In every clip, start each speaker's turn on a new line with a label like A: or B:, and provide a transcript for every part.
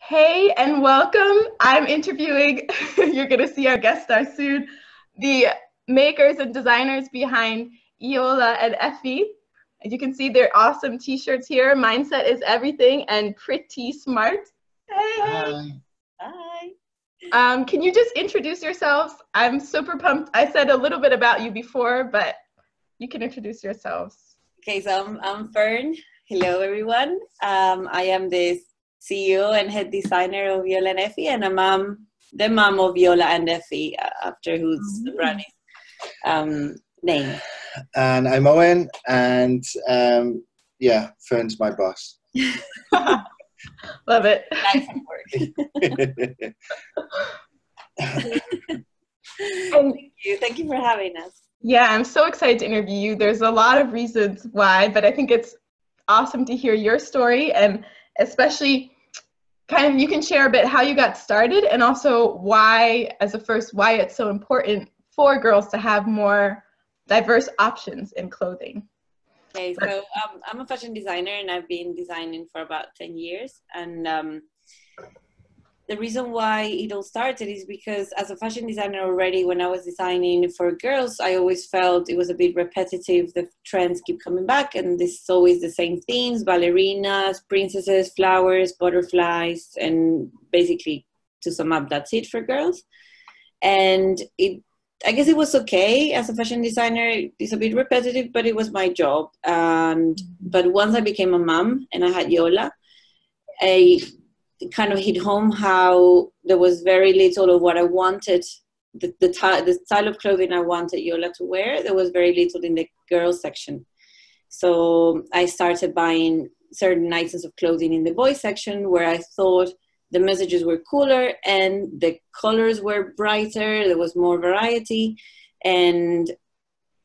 A: Hey and welcome. I'm interviewing, you're going to see our guest star soon, the makers and designers behind Iola and Effi. As you can see, they're awesome t-shirts here. Mindset is everything and pretty smart. Hey.
B: Hi.
A: Can you just introduce yourselves? I'm super pumped. I said a little bit about you before, but you can introduce yourselves.
B: Okay, so I'm Fern. Hello, everyone. I am the CEO and head designer of Iola and Effi, and I'm the mom of Iola and Effi, after whose the brand is named.
C: And I'm Owen, and yeah, Fern's my boss.
A: Love it.
B: Nice work. Thank you for having us.
A: Yeah, I'm so excited to interview you. There's a lot of reasons why, but I think it's awesome to hear your story, and especially kind of you can share a bit how you got started and also why, as a first, why it's so important for girls to have more diverse options in clothing.
B: Okay, so I'm a fashion designer and I've been designing for about 10 years. And the reason why it all started is because as a fashion designer already, when I was designing for girls, I always felt it was a bit repetitive. The trends keep coming back and this is always the same themes: ballerinas, princesses, flowers, butterflies, and basically, to sum up, that's it for girls. And I guess it was okay as a fashion designer. It's a bit repetitive, but it was my job. But once I became a mom and I had Iola, it kind of hit home how there was very little of what I wanted, the style of clothing I wanted Iola to wear. There was very little in the girls section. So I started buying certain items of clothing in the boys section where I thought the messages were cooler and the colors were brighter. There was more variety. And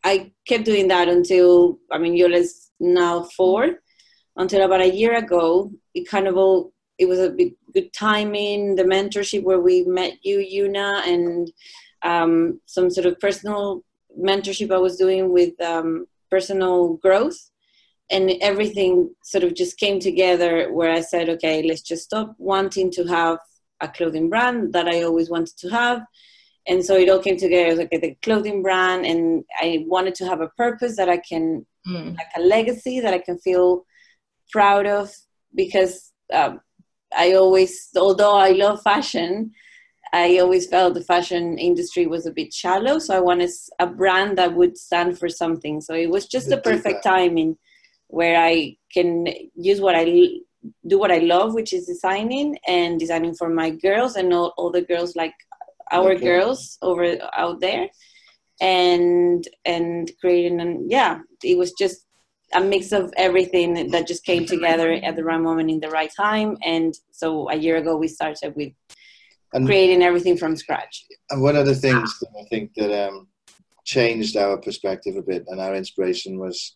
B: I kept doing that until, Iola's now 4. Until about a year ago, it was a bit good timing, the mentorship where we met you, Yuna, and some sort of personal mentorship I was doing with personal growth. And everything sort of just came together where I said, okay, let's just stop wanting to have a clothing brand that I always wanted to have. And so it all came together. I was like, the clothing brand, and I wanted to have a purpose that I can, like a legacy that I can feel proud of, because I always, although I love fashion, I always felt the fashion industry was a bit shallow. So I wanted a brand that would stand for something. So it was just the perfect timing where I can use what I love, which is designing, and designing for my girls and all the girls, like our girls out there, and creating, and it was just a mix of everything that just came together at the right moment in the right time. And so a year ago we started with creating everything from scratch.
C: And one of the things that I think that changed our perspective a bit and our inspiration was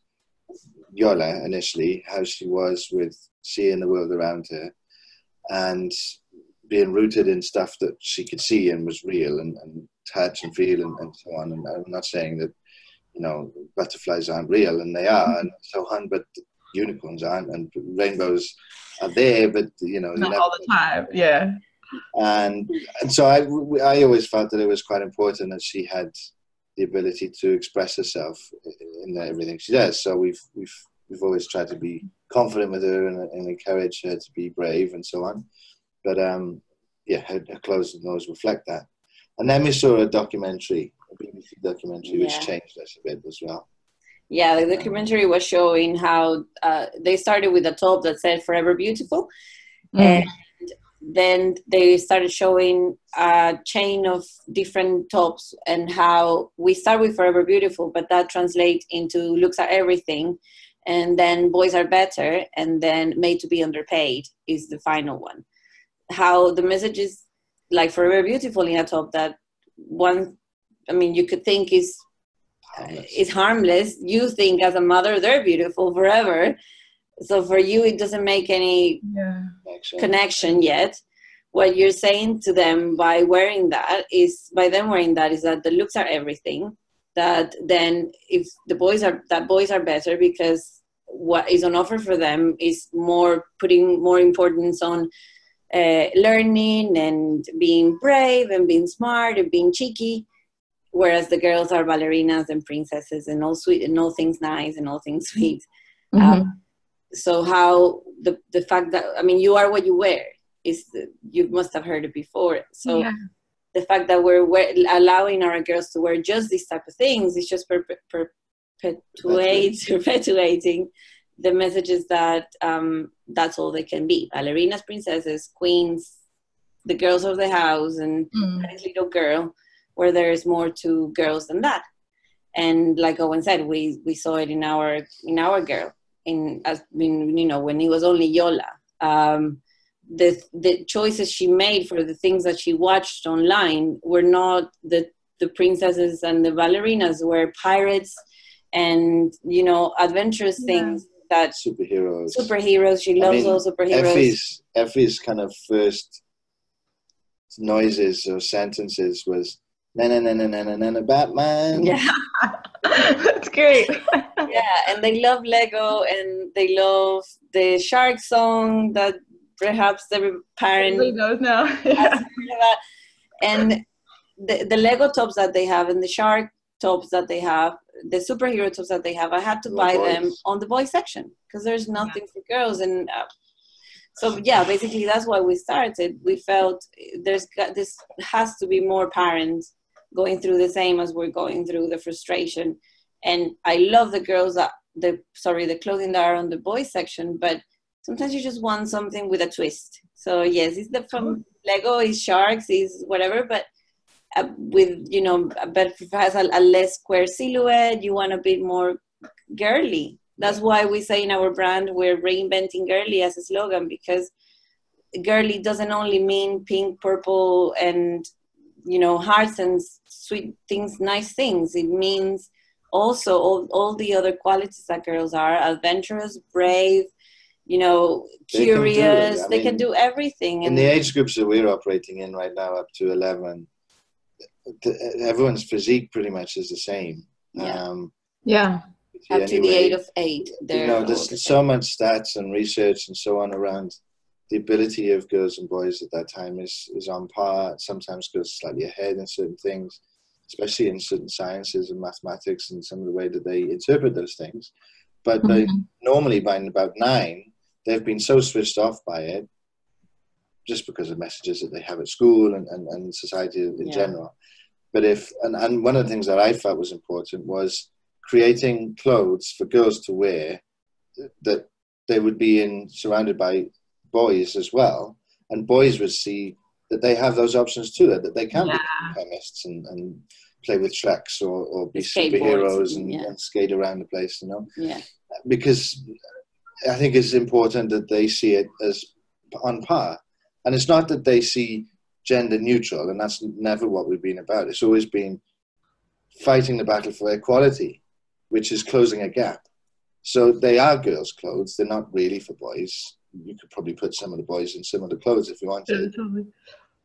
C: Iola initially, how she was with seeing the world around her and being rooted in stuff that she could see and was real and touch and feel and so on. And I'm not saying that, butterflies aren't real, and they are, and so on, but unicorns aren't, and rainbows are there, but
A: not all the time. Yeah.
C: And so I always felt that it was quite important that she had the ability to express herself in everything she does. So we've always tried to be confident with her and encourage her to be brave and so on. But her clothes and those reflect that. And then we saw a documentary, a BBC documentary, which changed us a bit as well.
B: Yeah, the documentary was showing how they started with a top that said "Forever Beautiful," and then they started showing a chain of different tops, and how we start with "Forever Beautiful," but that translates into "Looks Are Everything," and then "Boys Are Better," and then "Made to Be Underpaid" is the final one. How the message is like "Forever Beautiful" in a top that you could think is harmless. You think as a mother they're beautiful forever, so for you it doesn't make any connection yet. What you're saying to them by them wearing that is that the looks are everything, that then if the boys are better, because what is on offer for them is putting more importance on learning and being brave and being smart and being cheeky, whereas the girls are ballerinas and princesses and all sweet and all things nice and all things sweet. So how the fact that, I mean, you are what you wear is, you must have heard it before. So the fact that we're allowing our girls to wear just these type of things is just perpetuating the messages that that's all they can be: ballerinas, princesses, queens, the girls of the house, and that little girl, where there is more to girls than that. And like Owen said, we saw it in our girl, when it was only Iola. The choices she made for the things that she watched online were not the princesses and the ballerinas, were pirates and, adventurous things. That superheroes. She loves those superheroes.
C: Effie's kind of first noises or sentences was na Batman.
B: Yeah.
A: That's great.
B: Yeah, and they love Lego, and they love the shark song that perhaps every parent
A: knows now.
B: And the Lego tops that they have, and the shark tops that they have, the superhero tops that they have, I had to buy them on the boys section because there's nothing for girls. And so basically that's why we started. We felt this has to be more parents going through the same as we're going through, the frustration. And I love the girls the clothing that are on the boys section, but sometimes you just want something with a twist. So yes, it's from Lego, is sharks, is whatever, but with, but if it has a less square silhouette, you want a bit more girly. That's why we say in our brand we're reinventing girly as a slogan, because girly doesn't only mean pink, purple, and hearts and sweet things, nice things. It means also all the other qualities that girls are: adventurous, brave, curious. They can do everything.
C: In the age groups that we're operating in right now, up to 11, everyone's physique pretty much is the same.
B: Up to the age of 8.
C: There's so much stats and research and so on around the ability of girls and boys at that time is on par. Sometimes goes slightly ahead in certain things, especially in certain sciences and mathematics and some of the way that they interpret those things. But normally by about 9, they've been so switched off by it, just because of messages that they have at school and society in general. But and one of the things that I felt was important was creating clothes for girls to wear that they would be surrounded by boys as well, and boys would see that they have those options too, that they can be chemists and play with Shreks or be superheroes and skate around the place, because I think it's important that they see it as on par. And it's not that they see gender neutral, and that's never what we've been about. It's always been fighting the battle for equality, which is closing a gap. So they are girls' clothes. They're not really for boys. You could probably put some of the boys in similar clothes if you wanted.
A: Yeah, totally.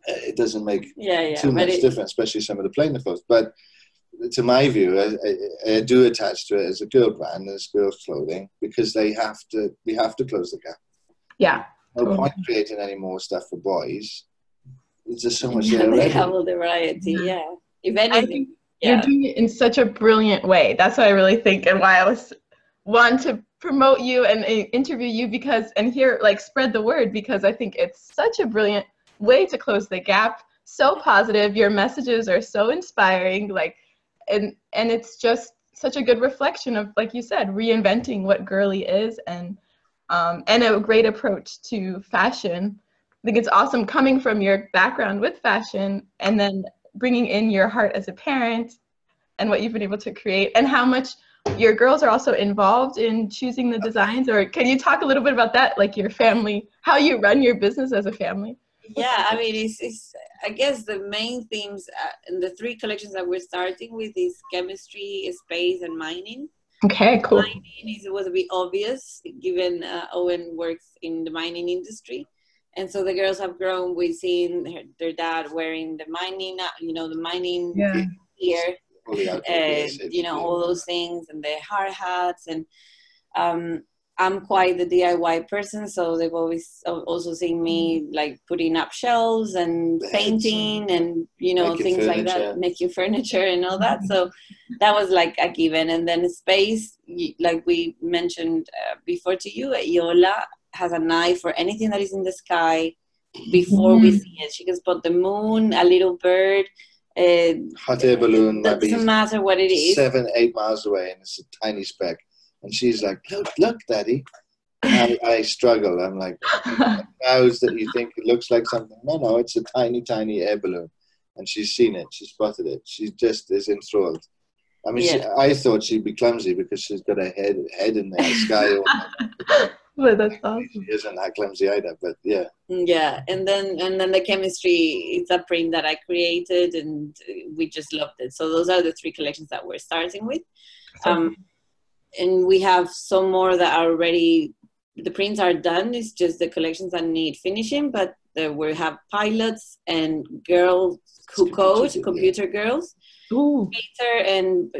C: It doesn't make too much difference, especially some of the plainer clothes. But to my view, I do attach to it as a girl brand, as girls' clothing, because we have to close the gap.
A: Yeah.
C: No point creating any more stuff for boys. There's just so much there already.
B: They have all the variety, If anything,
A: you're doing it in such a brilliant way. That's what I really think, and why I want to promote you and interview you, spread the word, because I think it's such a brilliant way to close the gap. So positive. Your messages are so inspiring, and it's just such a good reflection of, like you said, reinventing what girly is, and a great approach to fashion. I think it's awesome coming from your background with fashion and then bringing in your heart as a parent and what you've been able to create, and how much your girls are also involved in choosing the designs. Or can you talk a little bit about that, like your family, how you run your business as a family?
B: Yeah, I mean, it's I guess the main themes in the 3 collections that we're starting with is chemistry, space, and mining.
A: Okay, cool.
B: Mining was a bit obvious, given Owen works in the mining industry. And so the girls have grown with seeing their dad wearing the mining, the mining gear, all those things, and the hard hats. And I'm quite the DIY person, so they've always also seen me like putting up shelves and painting and things like that, making furniture and all that. So that was like a given. And then space, like we mentioned before to you, Iola has an eye for anything that is in the sky before we see it. She can spot the moon, a little bird,
C: hot air balloon.
B: Doesn't matter what it is.
C: 7-8 miles away, and it's a tiny speck. And she's like, look, Daddy. And I struggle. I'm like, clouds that you think it looks like something. No, it's a tiny, tiny air balloon. And she's seen it. She spotted it. She just is enthralled. I mean, I thought she'd be clumsy because she's got a head in the sky.
A: But that's awesome.
C: She isn't that clumsy either, but yeah.
B: Yeah, and then the chemistry, it's a print that I created, and we just loved it. So those are the 3 collections that we're starting with. And we have some more that are already, the prints are done. It's just the collections that need finishing, but we have pilots and girls who code, computer girls. Skater and,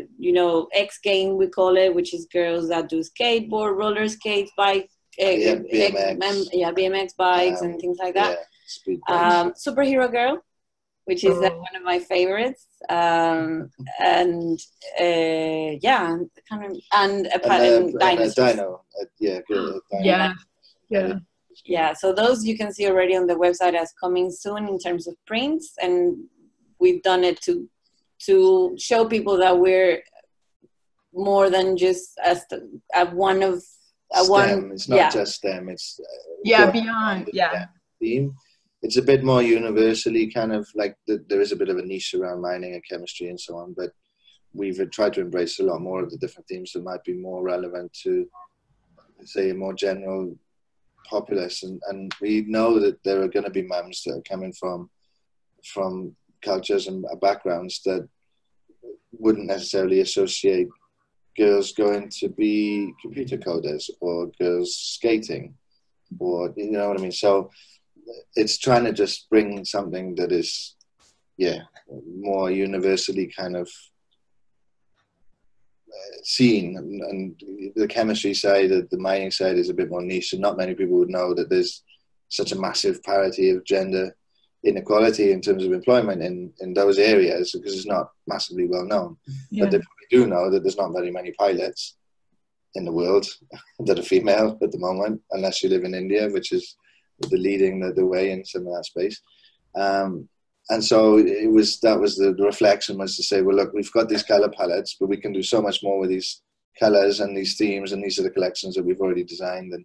B: X game, we call it, which is girls that do skateboard, roller skates, bike, BMX bikes and things like that. Superhero girl, which is one of my favorites. And dinosaurs. Yeah, so those you can see already on the website as coming soon in terms of prints, and we've done it to show people that we're more than just one of
C: STEM. It's not just STEM. It's
A: beyond
C: theme. It's a bit more universally kind of like there is a bit of a niche around mining and chemistry and so on, but we've tried to embrace a lot more of the different themes that might be more relevant to, say, a more general populace. And we know that there are going to be mums that are coming from cultures and backgrounds that wouldn't necessarily associate girls going to be computer coders or girls skating, or you know what I mean. So it's trying to just bring something that is more universally kind of seen, and the chemistry side, the mining side is a bit more niche, and not many people would know that there's such a massive parity of gender inequality in terms of employment in those areas, because it's not massively well known. But they probably do know that there's not very many pilots in the world that are female at the moment, unless you live in India, which is leading the way in some of that space. And so the reflection was to say, well, look, we've got these color palettes, but we can do so much more with these colors and these themes, and these are the collections that we've already designed. And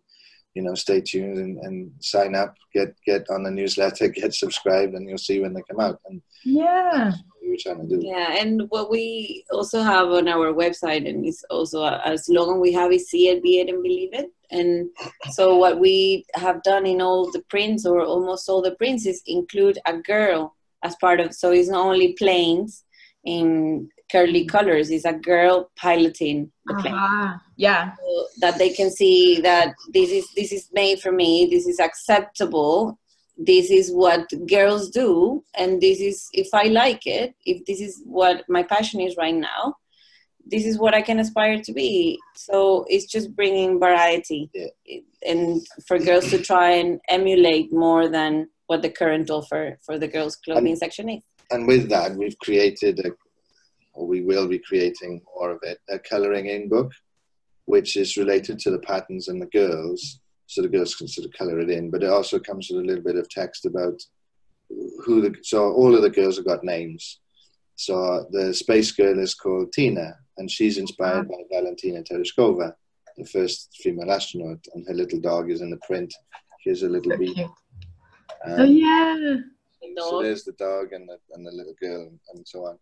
C: stay tuned and sign up, get on the newsletter, get subscribed, and you'll see when they come out. And that's what we were trying to do.
B: Yeah, and what we also have on our website, and it's also a slogan we have, is see it, be it, and believe it. And so what we have done in all the prints, or almost all the prints, is include a girl as part of, so it's not only planes in curly colors, it's a girl piloting the plane. So that they can see that this is made for me, this is acceptable, this is what girls do, and this is, if I like it, if this is what my passion is right now, this is what I can aspire to be. So it's just bringing variety and for girls to try and emulate more than what the current offer for the girls' clothing section is.
C: And with that, we've created we will be creating more of it, a colouring in book, which is related to the patterns and the girls, so the girls can sort of colour it in, but it also comes with a little bit of text about so all of the girls have got names. So the space girl is called Tina, and she's inspired by Valentina Tereshkova, the first female astronaut, and her little dog is in the print. Here's a little bee. So there's the dog and the little girl and so on.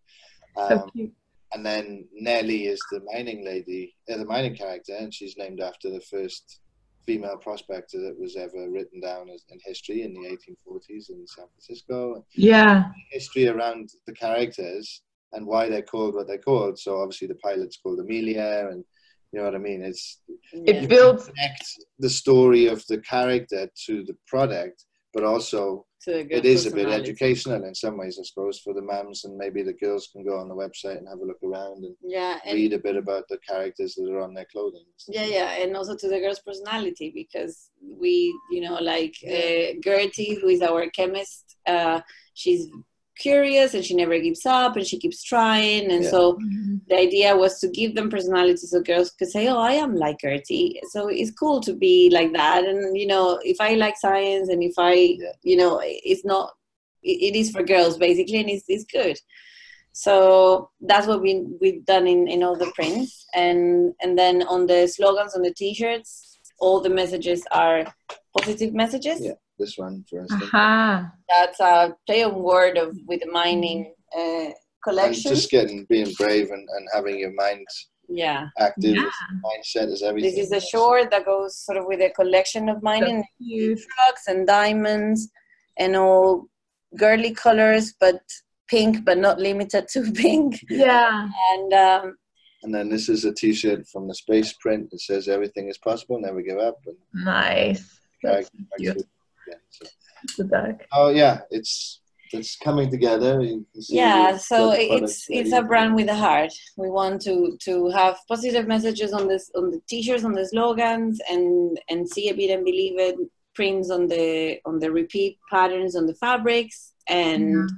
A: So cute.
C: And then Nellie is the mining lady, the mining character, and she's named after the first female prospector that was ever written down in history in the 1840s in San Francisco. History around the characters and why they're called what they're called. So obviously the pilot's called Amelia, and you know what I mean? It builds, connect the story of the character to the product, but also it is a bit educational in some ways, I suppose, for the mums, and maybe the girls can go on the website and have a look around and read a bit about the characters that are on their clothing.
B: And also to the girl's personality, because we, you know, like Gertie, who is our chemist, she's curious and she never gives up and she keeps trying, and so the idea was to give them personality so girls could say, oh, I am like Gertie, so it's cool to be like that. And you know, if I like science and if I you know, it's not, it is for girls basically, and it's good. So that's what we've done in all the prints, and then on the slogans on the t-shirts, all the messages are positive messages.
C: This one, for instance.
B: That's a play on word with the mining collection.
C: And just being brave and having your mind active. Mindset is everything.
B: This is a short that goes sort of with a collection of mining trucks and diamonds and all girly colors, but pink, but not limited to pink.
C: And then this is a t-shirt from the space print that says everything is possible, never give up. And
A: nice.
C: Oh yeah, it's coming together. You can see
B: so it's a brand with a heart. We want to have positive messages on the t-shirts, on the slogans, and see a bit and believe it prints on the repeat patterns on the fabrics, and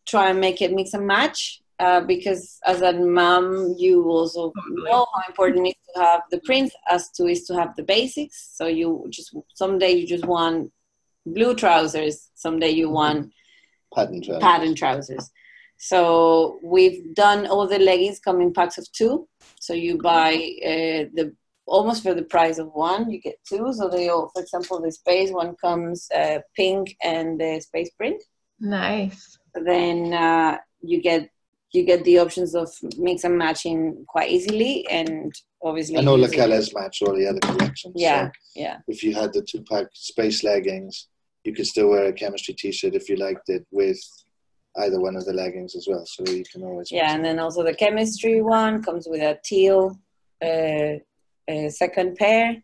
B: try and make it mix and match. Because as a mom, you also know how important it is to have the prints as to is to have the basics. So someday you just want blue trousers, someday you want pattern trousers. So we've done all the leggings come in packs of 2. So you buy almost for the price of 1, you get 2. So they all, for example, the space one comes pink and the space print.
A: Nice.
B: Then you get the options of mix and matching quite easily, and obviously.
C: And all the colors match all the other collections. So if you had the 2-pack space leggings, you could still wear a chemistry t-shirt if you liked it with either one of the leggings as well. So you can always.
B: And then also the chemistry one comes with a teal second pair,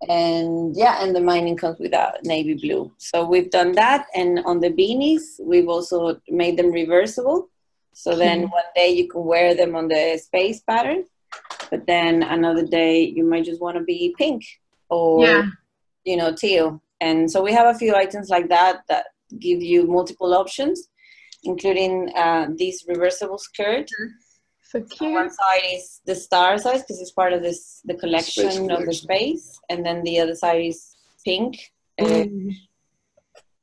B: and the mining comes with a navy blue. So we've done that, and on the beanies, we've also made them reversible. So then one day you can wear them on the space pattern, but then another day you might just want to be pink or, teal. And so we have a few items like that give you multiple options, including this reversible skirt.
A: So cute.
B: On one side is the star size because it's part of the collection of the space, and then the other side is pink.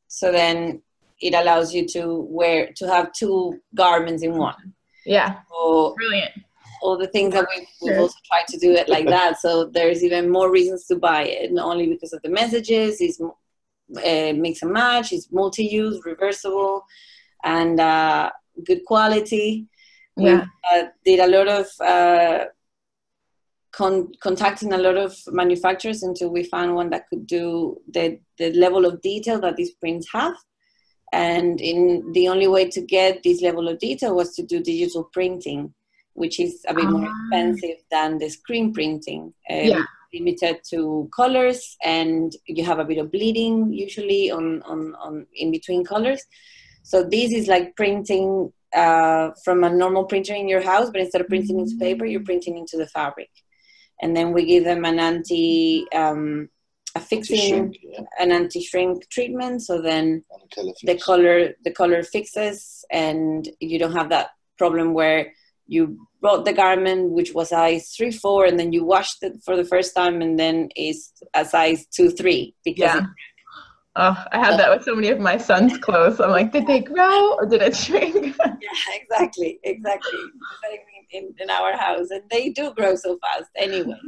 B: So then it allows you to have 2 garments in one. So
A: brilliant.
B: All the things that we've also tried to do it like that. So there's even more reasons to buy it, not only because of the messages, it's mix and match, it's multi-use, reversible, and good quality. We did a lot of contacting a lot of manufacturers until we found one that could do the level of detail that these prints have. And the only way to get this level of detail was to do digital printing, which is a bit more expensive than the screen printing. Limited to colors, and you have a bit of bleeding usually on in between colors. So this is like printing from a normal printer in your house, but instead of printing into paper, you're printing into the fabric. And then we give them an anti-shrink treatment, so then the color fixes, and you don't have that problem where you bought the garment which was size 3-4, and then you washed it for the first time, and then it's a size 2-3 because
A: I had that with so many of my son's clothes. I'm like, did they grow or did it shrink?
B: Exactly. In our house, and they do grow so fast anyway.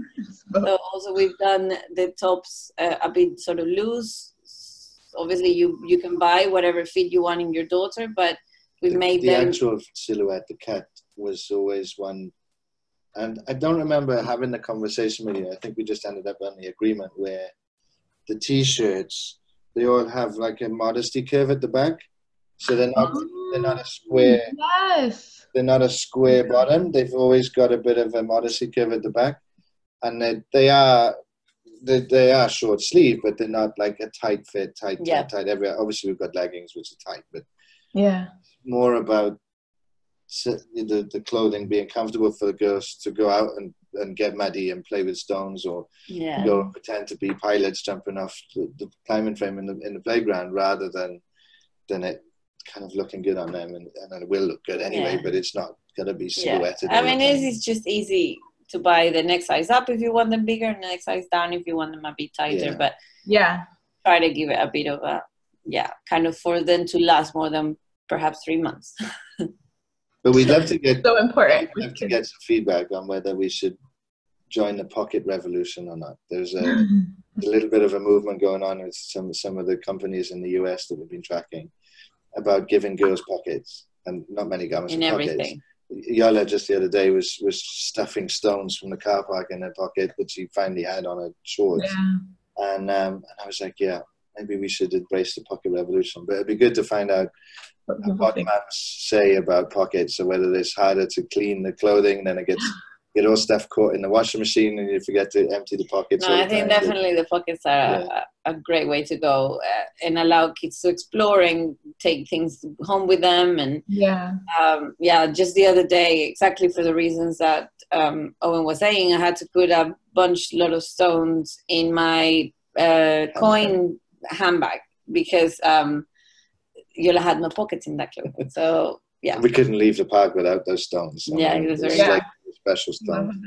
B: So also we've done the tops a bit sort of loose. Obviously you can buy whatever fit you want in your daughter, but we made them.
C: The actual silhouette, the cat, was always one, and I don't remember having the conversation with you. I think we just ended up on the agreement where the t-shirts, they all have like a modesty curve at the back, so they're not a square. They're not a square bottom. They've always got a bit of a modesty curve at the back, and they are they are short sleeve, but they're not like a tight fit, tight. Obviously, we've got leggings which are tight, but more about the clothing being comfortable for the girls to go out and get muddy and play with stones, or go and pretend to be pilots jumping off the climbing frame in the playground, rather than it kind of looking good on them, and it will look good anyway, but it's not going to be silhouetted.
B: I mean, it's just easy to buy the next size up if you want them bigger, and the next size down if you want them a bit tighter, but try to give it a bit of a kind of for them to last more than perhaps 3 months.
C: But we'd love to get
A: so important.
C: We'd love to get some feedback on whether we should join the pocket revolution or not. There's a little bit of a movement going on with some of the companies in the US that we've been tracking about giving girls pockets, and not many garments in everything. Pockets. Iola just the other day was stuffing stones from the car park in her pocket that she finally had on her shorts, and I was like, maybe we should embrace the pocket revolution. But it'd be good to find out what maps say about pockets, or whether it's harder to clean the clothing, then it gets all stuff caught in the washing machine and you forget to empty the pockets.
B: I think definitely the pockets are a great way to go, and allow kids to explore and take things home with them. And just the other day, exactly for the reasons that Owen was saying, I had to put a lot of stones in my coin handbag because Iola had no pockets in that clothing. So
C: we couldn't leave the park without those stones.
B: It was very
C: like a special stone.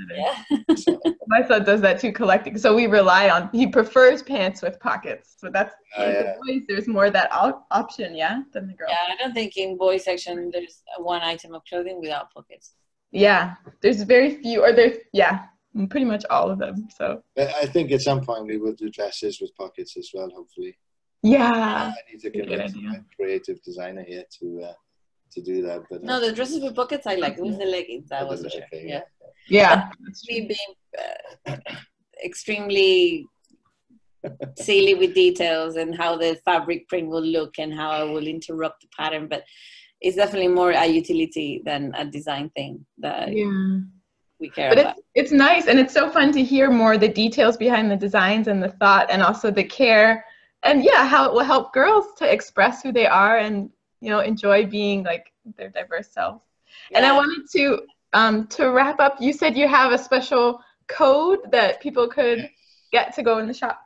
A: My son does that too, collecting. So we rely on. He prefers pants with pockets. So that's the boys. There's more that option, than the girls.
B: I don't think in boys section there's one item of clothing without pockets.
A: There's very few, or there's pretty much all of them. So
C: I think at some point we will do dresses with pockets as well. Hopefully.
A: I
C: need to convince my creative designer here to do that. But
B: no, the dresses with pockets I like. It was the leggings I wasn't sure. Me being extremely silly with details and how the fabric print will look and how I will interrupt the pattern, but it's definitely more a utility than a design thing that we care about.
A: It's nice, and it's so fun to hear more the details behind the designs and the thought, and also the care, and how it will help girls to express who they are and enjoy being like their diverse selves. And I wanted to wrap up. You said you have a special code that people could get to go in the shop.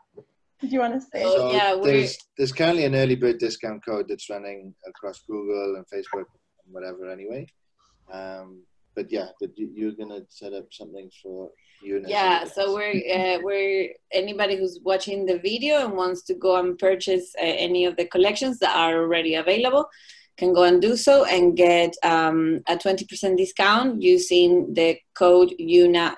A: Did you want to say?
C: So there's currently an early bird discount code that's running across Google and Facebook and whatever anyway. But you're gonna set up something for you.
B: So we're anybody who's watching the video and wants to go and purchase any of the collections that are already available can go and do so and get a 20% discount using the code UNA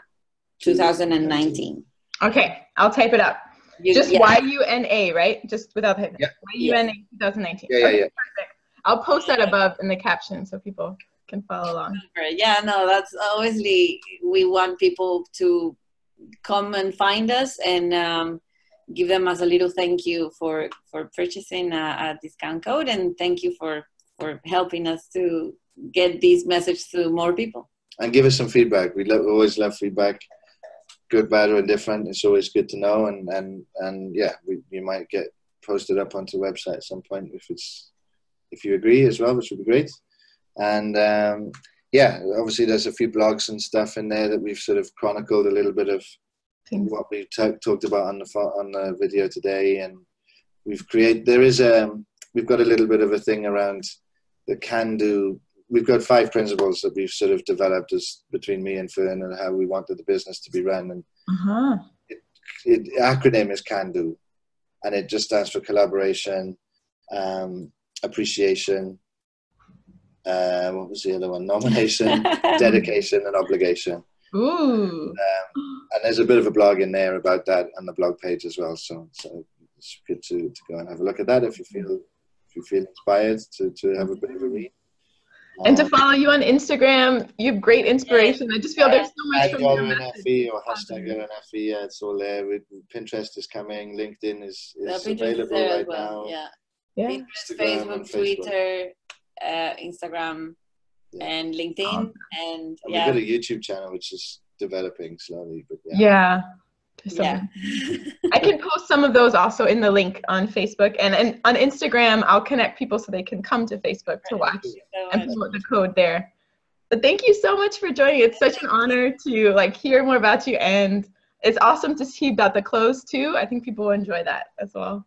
B: 2019.
A: Okay, I'll type it up. YUNA, right? Just without the YUNA 2019. Perfect. I'll post that above in the caption so people can follow along.
B: That's obviously, we want people to come and find us and give them as a little thank you for purchasing a discount code, and thank you for helping us to get this message to more people.
C: And give us some feedback. We always love feedback, good, bad, or indifferent. It's always good to know, and we might get posted up onto the website at some point if you agree as well, which would be great. And obviously there's a few blogs and stuff in there that we've sort of chronicled a little bit of what we talked about on the video today, and we've got a little bit of a thing around the can-do. We've got 5 principles that we've sort of developed as between me and Fern, and how we wanted the business to be run. And the acronym is CAN-DO, and it just stands for collaboration, appreciation. What was the other one? Nomination, dedication, and obligation.
A: Ooh.
C: And there's a bit of a blog in there about that on the blog page as well. So it's good to go and have a look at that if you feel inspired to have a bit of a read.
A: And to follow you on Instagram, you have great inspiration. I just feel there's so much from
C: Iola Effi or #Iola Effi. It's all there. Pinterest is coming. LinkedIn is available right now.
B: Pinterest, Facebook, Twitter, Instagram, and LinkedIn, and
C: we've got a YouTube channel which is developing slowly. But
B: Yeah.
A: I can post some of those also in the link on Facebook, and on Instagram I'll connect people so they can come to Facebook to watch and promote the code there. But thank you so much for joining. It's such an honor to like hear more about you, and it's awesome to see about the clothes too. I think people will enjoy that as well.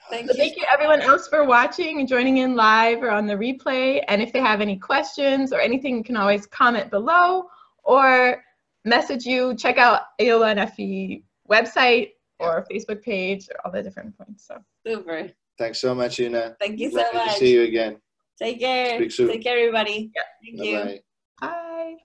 A: Thank you everyone else for watching and joining in live or on the replay. And if they have any questions or anything, you can always comment below or message you. Check out Iola and Effi website or Facebook page or all the different points. So
B: super.
C: Thanks so much, Una.
B: Thank you so much.
C: Good to see you again.
B: Take care.
C: Speak soon.
B: Take care, everybody.
A: Yeah.
B: Thank you.
C: Bye-bye.
A: Bye.